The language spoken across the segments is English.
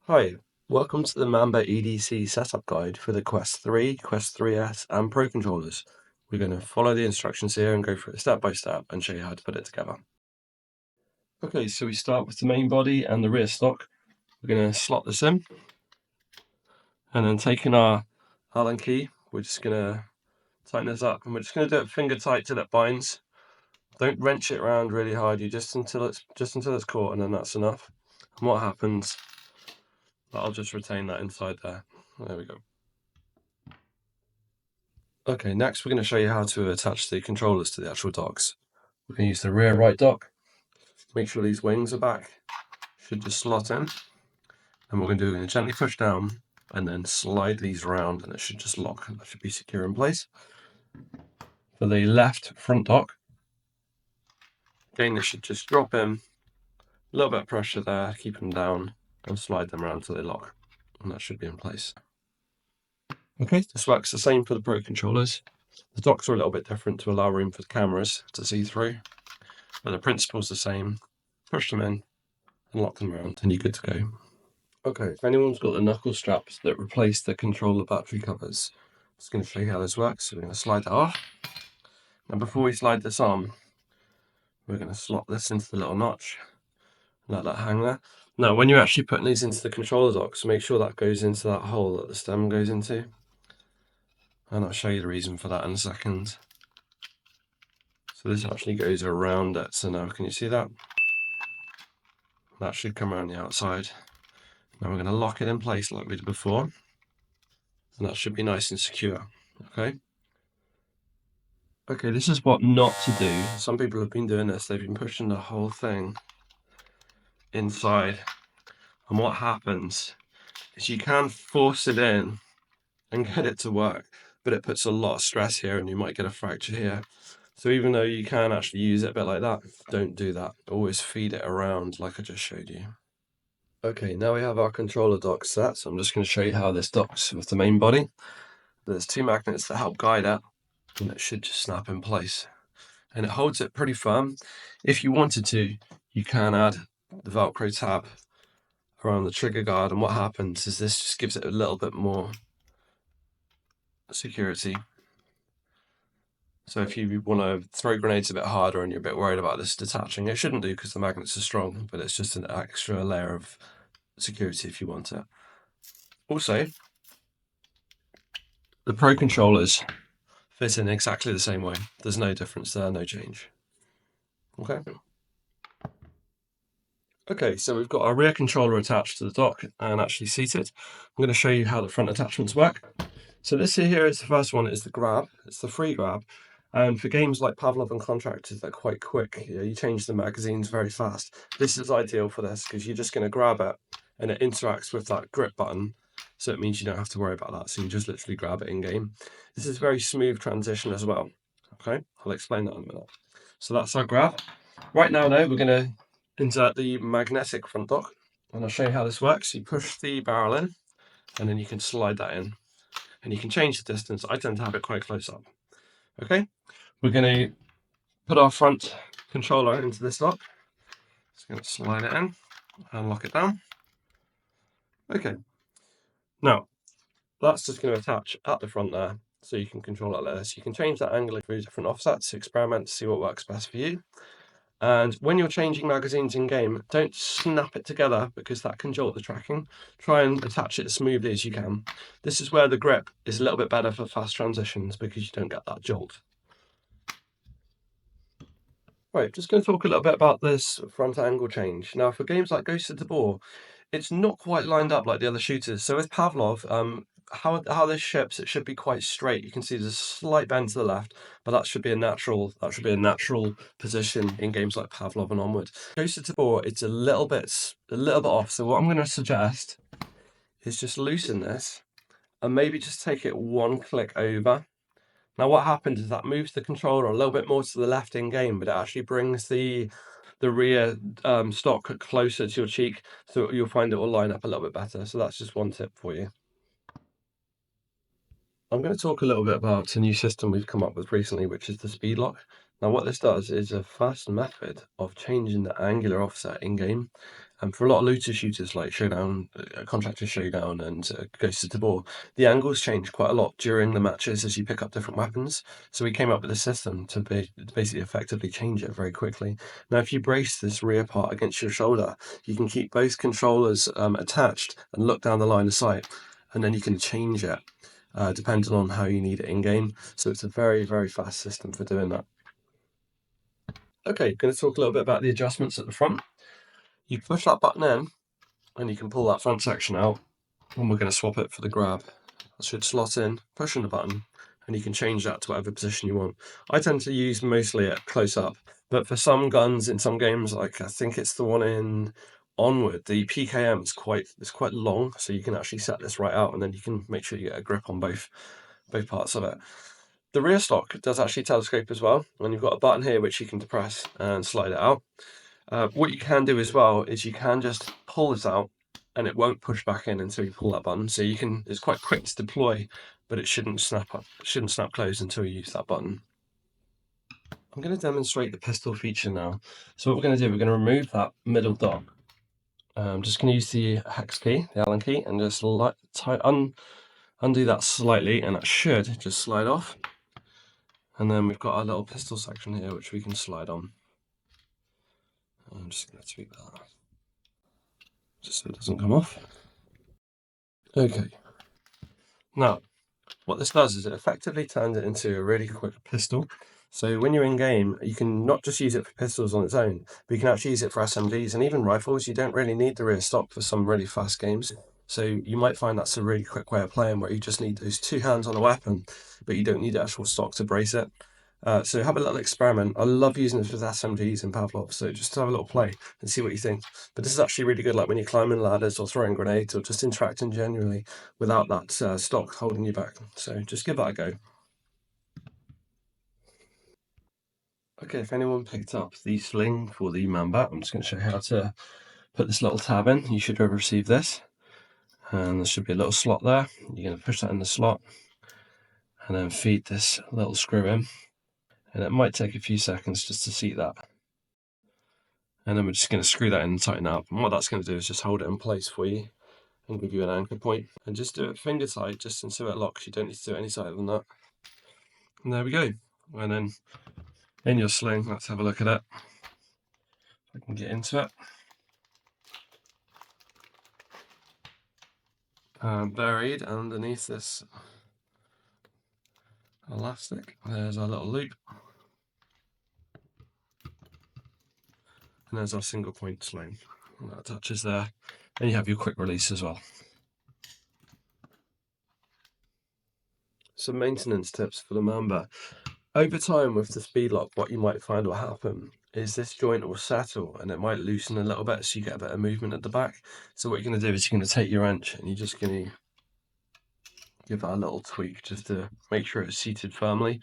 Hi, welcome to the Mamba EDC setup guide for the Quest 3, Quest 3S and Pro controllers. We're going to follow the instructions here and go through it step by step and show you how to put it together. Okay, so we start with the main body and the rear stock. We're going to slot this in and then taking our Allen key, we're just going to tighten this up and we're just going to do it finger tight till it binds. Don't wrench it around really hard, you just until it's caught, and then that's enough. And what happens, I'll just retain that inside there. There we go. Okay, next we're going to show you how to attach the controllers to the actual docks. We can use the rear right dock. Make sure these wings are back. Should just slot in. And what we're going to gently push down and then slide these around, and it should just lock. That should be secure in place. For the left front dock, again, this should just drop in. A little bit of pressure there, keep them down, and slide them around till they lock. And that should be in place. Okay, this works the same for the Pro controllers. The docks are a little bit different to allow room for the cameras to see through, but the principle's the same. Push them in and lock them around, and you're good to go. Okay, if anyone's got the knuckle straps that replace the controller battery covers, I'm just going to show you how this works. So we're going to slide that off. Now before we slide this on, we're going to slot this into the little notch, let that hang there. Now when you're actually putting these into the controller docks, make sure that goes into that hole that the stem goes into. And I'll show you the reason for that in a second. So this actually goes around it. So now can you see that? That should come around the outside. Now we're going to lock it in place like we did before. And that should be nice and secure. Okay. Okay, this is what not to do. Some people have been doing this. They've been pushing the whole thing inside. And what happens is you can force it in and get it to work, but it puts a lot of stress here and you might get a fracture here. So even though you can actually use it a bit like that, don't do that. Always feed it around like I just showed you. Okay, now we have our controller dock set, so I'm just going to show you how this docks with the main body. There's two magnets that help guide it, and it should just snap in place. And it holds it pretty firm. If you wanted to, you can add the Velcro tab around the trigger guard, and what happens is this just gives it a little bit more security. So if you want to throw grenades a bit harder and you're a bit worried about this detaching, it shouldn't do because the magnets are strong, but it's just an extra layer of security if you want it. Also, the Pro controllers fit in exactly the same way. There's no difference there, no change. Okay. Okay, so we've got our rear controller attached to the dock and actually seated. I'm going to show you how the front attachments work. So this here is the first one, is the grab. It's the free grab. And for games like Pavlov and Contractors, they're quite quick. You change the magazines very fast. This is ideal for this because you're just going to grab it and it interacts with that grip button. So it means you don't have to worry about that. So you can just literally grab it in game. This is a very smooth transition as well. Okay, I'll explain that in a minute. So that's our grab. Right now, though, we're going to insert the magnetic front dock. And I'll show you how this works. You push the barrel in and then you can slide that in. And you can change the distance. I tend to have it quite close up. Okay, we're going to put our front controller into this lock. Just going to slide it in and lock it down. Okay, now that's just going to attach at the front there, so you can control it like this. You can change that angle through different offsets, experiment to see what works best for you. And when you're changing magazines in game, don't snap it together because that can jolt the tracking. Try and attach it as smoothly as you can. This is where the grip is a little bit better for fast transitions because you don't get that jolt. Right, just going to talk a little bit about this front angle change. Now, for games like Ghost of Tabor, it's not quite lined up like the other shooters. So with Pavlov, how this ships, it should be quite straight. You can see there's a slight bend to the left, but that should be a natural position in games like Pavlov and onward. Ghost of Tabor, it's a little bit off. So what I'm going to suggest is just loosen this and maybe just take it one click over. Now what happens is that moves the controller a little bit more to the left in game, but it actually brings the rear stock closer to your cheek, so you'll find it will line up a little bit better. So that's just one tip for you. I'm going to talk a little bit about a new system we've come up with recently, which is the SpeedLock. Now what this does is a fast method of changing the angular offset in game, And for a lot of looter shooters like Showdown, Contractor Showdown and Ghost of Tabor, the angles change quite a lot during the matches as you pick up different weapons. So we came up with a system to basically effectively change it very quickly. Now, if you brace this rear part against your shoulder, you can keep both controllers attached and look down the line of sight, and then you can change it depending on how you need it in-game. So it's a very, very fast system for doing that. Okay, going to talk a little bit about the adjustments at the front. You push that button in, and you can pull that front section out, and we're going to swap it for the grab. That should slot in, pushing the button, and you can change that to whatever position you want. I tend to use mostly at close up, but for some guns in some games, like I think it's the one in Onward, the PKM is quite long, so you can actually set this right out, and then you can make sure you get a grip on both parts of it. The rear stock does actually telescope as well, and you've got a button here which you can depress and slide it out. What you can do as well is you can just pull this out, and it won't push back in until you pull that button. So you can, it's quite quick to deploy, but it shouldn't snap closed until you use that button. I'm going to demonstrate the pistol feature now. So what we're going to do, we're going to remove that middle dock. I'm just going to use the hex key, the Allen key, and just undo that slightly, and that should just slide off. And then we've got our little pistol section here, which we can slide on. I'm just going to tweak that, just so it doesn't come off. Okay. Now, what this does is it effectively turns it into a really quick pistol. So when you're in game, you can not just use it for pistols on its own, but you can actually use it for SMGs and even rifles. You don't really need the rear stock for some really fast games. So you might find that's a really quick way of playing where you just need those two hands on a weapon, but you don't need actual stock to brace it. So have a little experiment. I love using this with SMGs and Pavlov, so just have a little play and see what you think. But this is actually really good, like when you're climbing ladders or throwing grenades or just interacting generally without that stock holding you back. So just give that a go. Okay, if anyone picked up the sling for the Mamba, I'm just going to show you how to put this little tab in. You should have received this, and there should be a little slot there. You're going to push that in the slot and then feed this little screw in, and it might take a few seconds just to seat that. And then we're just going to screw that in and tighten up. And what that's going to do is just hold it in place for you and give you an anchor point. And just do it finger tight, just until it locks. You don't need to do it any tighter than that. And there we go. And then in your sling, let's have a look at it. If I can get into it. Buried underneath this elastic, there's our little loop. And there's our single point sling. And that attaches there. And you have your quick release as well. Some maintenance tips for the Mamba. Over time with the SpeedLock, what you might find will happen is this joint will settle and it might loosen a little bit so you get a bit of movement at the back. So what you're going to do is you're going to take your wrench and you're just going to give that a little tweak just to make sure it's seated firmly.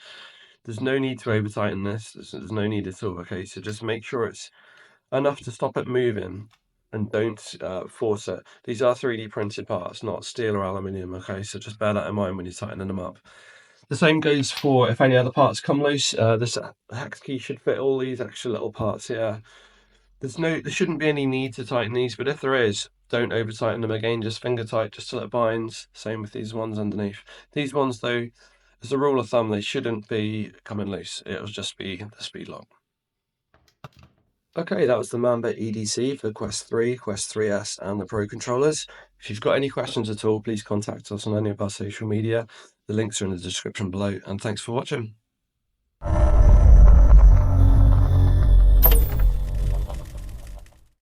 There's no need to over tighten this, there's no need at all, okay? So just make sure it's enough to stop it moving and don't force it. These are 3D printed parts, not steel or aluminium, okay? So just bear that in mind when you're tightening them up. The same goes for if any other parts come loose. This hex key should fit all these extra little parts here. There shouldn't be any need to tighten these, but if there is, don't over tighten them again, just finger tight just till it binds. Same with these ones underneath. These ones though, as a rule of thumb, they shouldn't be coming loose. It'll just be the SpeedLock. Okay, that was the Mamba EDC for Quest 3, Quest 3S and the Pro controllers. If you've got any questions at all, please contact us on any of our social media. The links are in the description below, and thanks for watching.